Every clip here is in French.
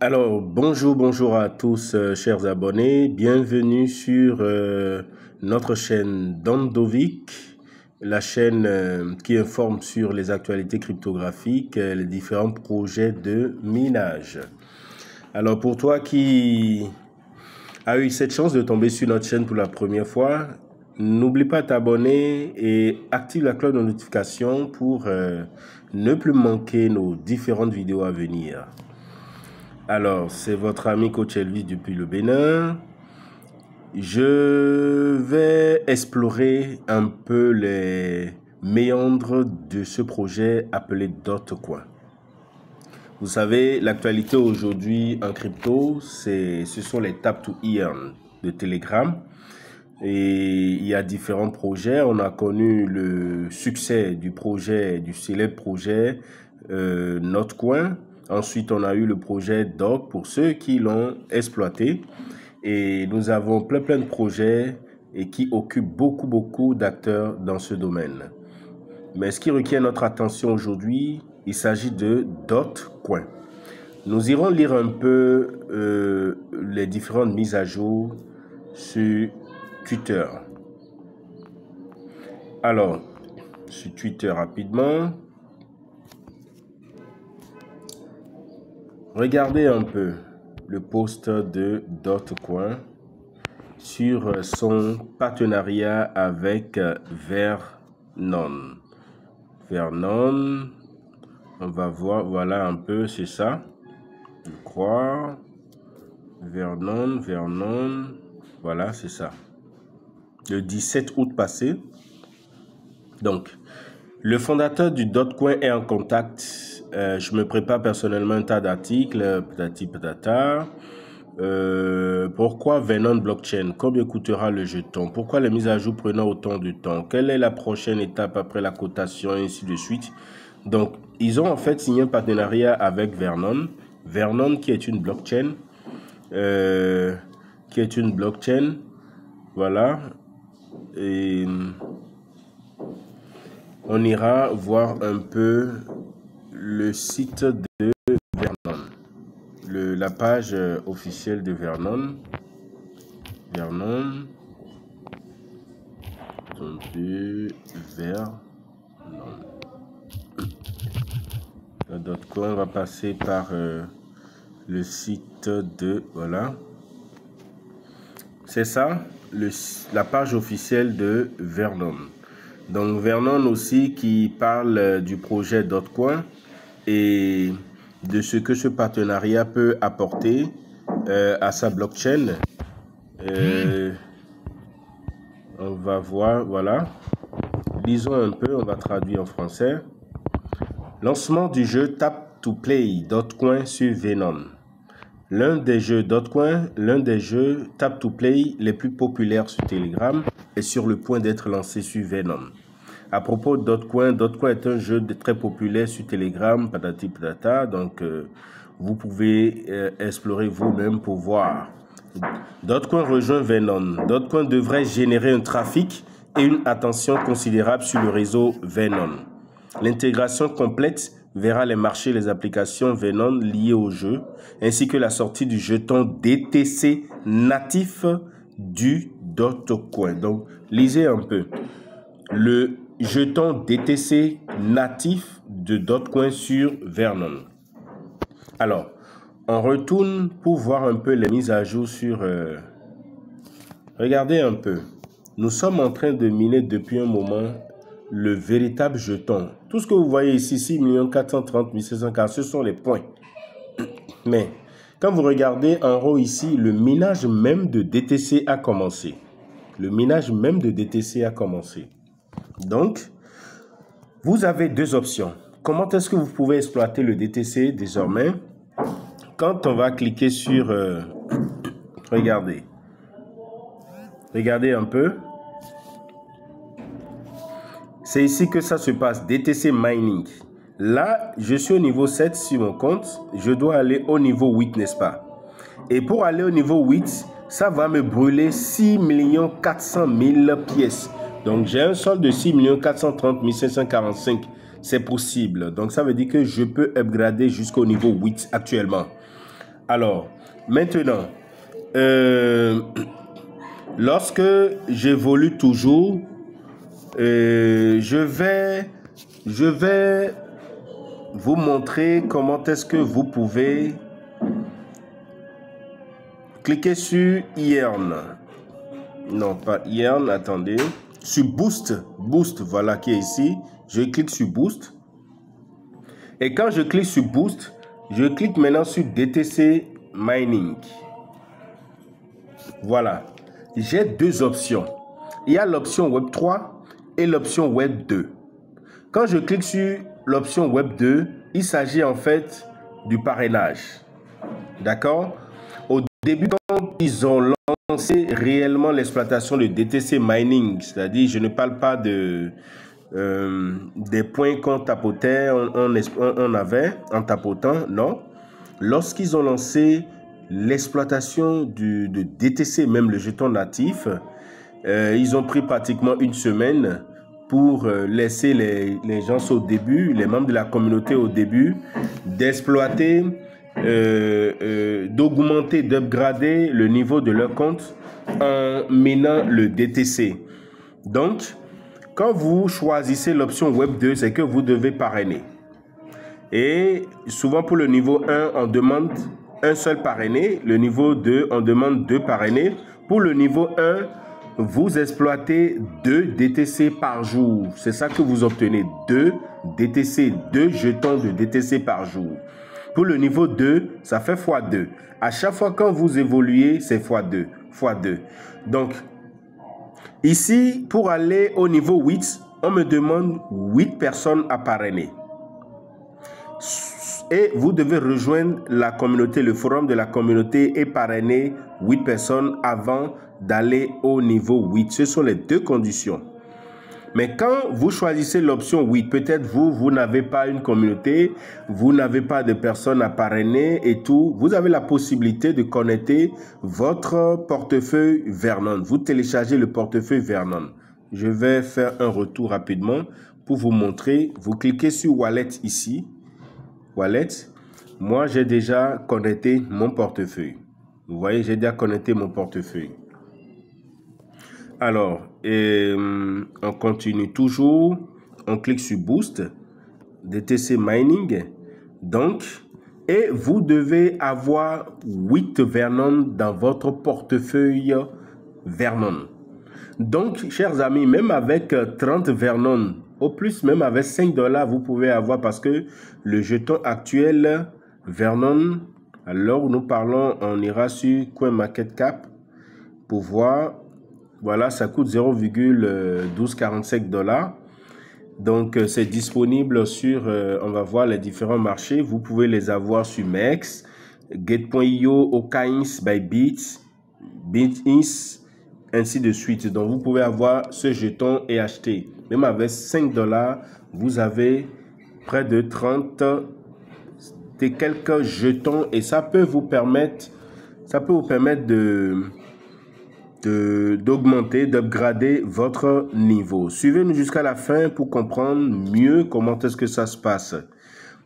Alors, bonjour à tous, chers abonnés. Bienvenue sur notre chaîne Dondovic, la chaîne qui informe sur les actualités cryptographiques, les différents projets de minage. Alors, pour toi qui as eu cette chance de tomber sur notre chaîne pour la première fois, n'oublie pas de t'abonner et active la cloche de notification pour ne plus manquer nos différentes vidéos à venir. Alors, c'est votre ami Coach Elvis depuis le Bénin. Je vais explorer un peu les méandres de ce projet appelé Dotcoin. Vous savez, l'actualité aujourd'hui en crypto, ce sont les Tap to Earn de Telegram. Et il y a différents projets. On a connu le succès du célèbre projet Notcoin. Ensuite, on a eu le projet Doc pour ceux qui l'ont exploité. Et nous avons plein de projets et qui occupent beaucoup d'acteurs dans ce domaine. Mais ce qui requiert notre attention aujourd'hui, il s'agit de Dotcoin. Nous irons lire un peu les différentes mises à jour sur Twitter. Alors, sur Twitter rapidement. Regardez un peu le post de Dotcoin sur son partenariat avec Vernon. Vernon, on va voir, voilà un peu, c'est ça, je crois. Vernon, voilà, c'est ça. Le 17 août passé. Donc, le fondateur du Dotcoin est en contact. Je me prépare personnellement un tas d'articles, patati patata. Pourquoi Vernon Blockchain? Combien coûtera le jeton? Pourquoi les mises à jour prenant autant de temps? Quelle est la prochaine étape après la cotation et ainsi de suite? Donc, ils ont en fait signé un partenariat avec Vernon. Vernon qui est une blockchain. Voilà. Et on ira voir un peu le site de Vernon, la page officielle de Vernon. Vernon. Dotcoin, on va passer par le site de, voilà. C'est ça, la page officielle de Vernon. Donc Vernon aussi qui parle du projet Dotcoin et de ce que ce partenariat peut apporter à sa blockchain. On va voir, voilà. Lisons un peu, on va traduire en français. Lancement du jeu Tap to Play Dotcoin sur Vernon. L'un des jeux Dotcoin, l'un des jeux Tap to Play les plus populaires sur Telegram est sur le point d'être lancé sur Vernon. À propos de Dotcoin, Dotcoin est un jeu très populaire sur Telegram, patati patata, donc vous pouvez explorer vous-même pour voir. Dotcoin rejoint Vernon. Dotcoin devrait générer un trafic et une attention considérable sur le réseau Vernon. L'intégration complète verra les marchés et les applications Vernon liées au jeu, ainsi que la sortie du jeton DTC natif du Dotcoin. Donc, lisez un peu. Le jeton DTC natif de Dotcoin sur Vernon. Alors, on retourne pour voir un peu les mises à jour sur... Regardez un peu. Nous sommes en train de miner depuis un moment le véritable jeton. Tout ce que vous voyez ici, 6 430 740, ce sont les points. Mais quand vous regardez en haut ici, le minage même de DTC a commencé. Le minage même de DTC a commencé. Donc, vous avez deux options. Comment est-ce que vous pouvez exploiter le DTC désormais? Quand on va cliquer sur... regardez. Regardez un peu. C'est ici que ça se passe, DTC Mining. Là, je suis au niveau 7 sur mon compte. Je dois aller au niveau 8, n'est-ce pas? Et pour aller au niveau 8, ça va me brûler 6 400 000 pièces. Donc, j'ai un solde de 6 430 545. C'est possible. Donc, ça veut dire que je peux upgrader jusqu'au niveau 8 actuellement. Alors, maintenant, lorsque j'évolue toujours, je vais vous montrer comment est-ce que vous pouvez cliquer sur Earn. Non, pas Earn, attendez. Sur Boost. Boost, voilà, qui est ici. Je clique sur Boost. Et quand je clique sur Boost, je clique maintenant sur DTC Mining. Voilà. J'ai deux options. Il y a l'option Web 3 et l'option Web 2. Quand je clique sur l'option Web 2, il s'agit en fait du parrainage. D'accord? Au début, quand ils ont lancé réellement l'exploitation de DTC Mining, c'est-à-dire, je ne parle pas de, des points qu'on tapotait, on avait en tapotant, non. Lorsqu'ils ont lancé l'exploitation de DTC, même le jeton natif, ils ont pris pratiquement une semaine pour laisser les gens au début, les membres de la communauté au début, d'exploiter, d'augmenter, d'upgrader le niveau de leur compte en minant le DTC. Donc, quand vous choisissez l'option Web 2, c'est que vous devez parrainer. Et souvent pour le niveau 1, on demande un seul parrainé. Le niveau 2, on demande 2 parrainés. Pour le niveau 1, vous exploitez 2 DTC par jour. C'est ça que vous obtenez. 2 DTC, 2 jetons de DTC par jour. Pour le niveau 2, ça fait x2. À chaque fois quand vous évoluez, c'est x2. x2. Donc, ici, pour aller au niveau 8, on me demande 8 personnes à parrainer. Et vous devez rejoindre la communauté, le forum de la communauté et parrainer 8 personnes avant d'aller au niveau 8. Ce sont les deux conditions. Mais quand vous choisissez l'option 8, peut-être vous n'avez pas une communauté, vous n'avez pas de personnes à parrainer et tout, vous avez la possibilité de connecter votre portefeuille Vernon. Vous téléchargez le portefeuille Vernon. Je vais faire un retour rapidement pour vous montrer. Vous cliquez sur Wallet ici. Wallet. Moi, j'ai déjà connecté mon portefeuille. Vous voyez, j'ai déjà connecté mon portefeuille. Alors, on continue toujours. On clique sur Boost, DTC Mining. Donc, et vous devez avoir 8 Vernon dans votre portefeuille Vernon. Donc, chers amis, même avec 30 Vernon, au plus, même avec $5, vous pouvez avoir, parce que le jeton actuel Vernon, alors nous parlons, on ira sur CoinMarketCap pour voir. Voilà, ça coûte 0,1245 $. Donc, c'est disponible sur, on va voir les différents marchés. Vous pouvez les avoir sur MEX, Get.io, OKX, Bybit, BitIns, ainsi de suite. Donc, vous pouvez avoir ce jeton et acheter. Même avec 5 $, vous avez près de 30 et quelques jetons. Et ça peut vous permettre, d'augmenter, d'upgrader votre niveau. Suivez-nous jusqu'à la fin pour comprendre mieux comment est-ce que ça se passe.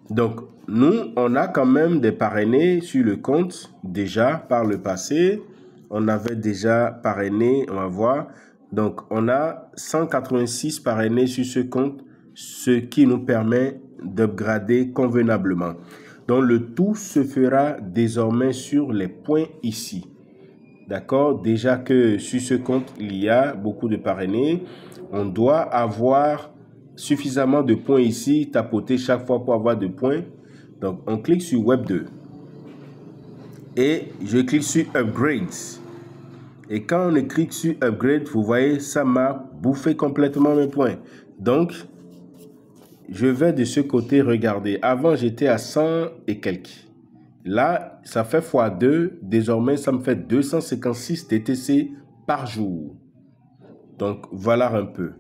Donc, nous, on a quand même des parrainés sur le compte déjà par le passé. On avait déjà parrainé, on va voir. Donc, on a 186 parrainés sur ce compte, ce qui nous permet d'upgrader convenablement. Donc, le tout se fera désormais sur les points ici. D'accord? Déjà que sur ce compte, il y a beaucoup de parrainés. On doit avoir suffisamment de points ici, tapoter chaque fois pour avoir de points. Donc, on clique sur Web 2. Et je clique sur Upgrades. Et quand on clique sur Upgrade, vous voyez, ça m'a bouffé complètement mes points. Donc, je vais de ce côté regarder. Avant, j'étais à 100 et quelques. Là, ça fait x2. Désormais, ça me fait 256 DTC par jour. Donc, voilà un peu.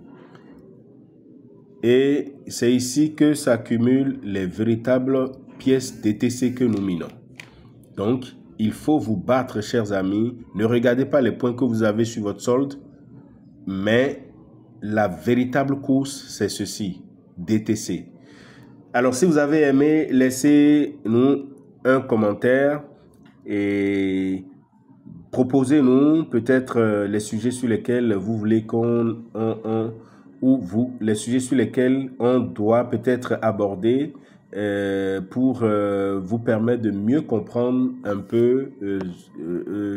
Et c'est ici que s'accumulent les véritables pièces DTC que nous minons. Donc, il faut vous battre, chers amis. Ne regardez pas les points que vous avez sur votre solde. Mais la véritable course, c'est ceci. DTC. Alors, si vous avez aimé, laissez-nous un commentaire. et proposez-nous peut-être les sujets sur lesquels vous voulez les sujets sur lesquels on doit peut-être aborder pour vous permettre de mieux comprendre un peu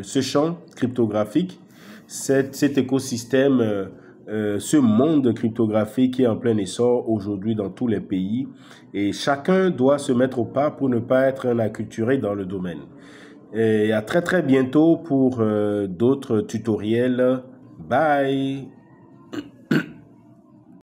ce champ cryptographique, cet écosystème, ce monde cryptographique qui est en plein essor aujourd'hui dans tous les pays, et chacun doit se mettre au pas pour ne pas être un acculturé dans le domaine. Et à très très bientôt pour d'autres tutoriels. Bye!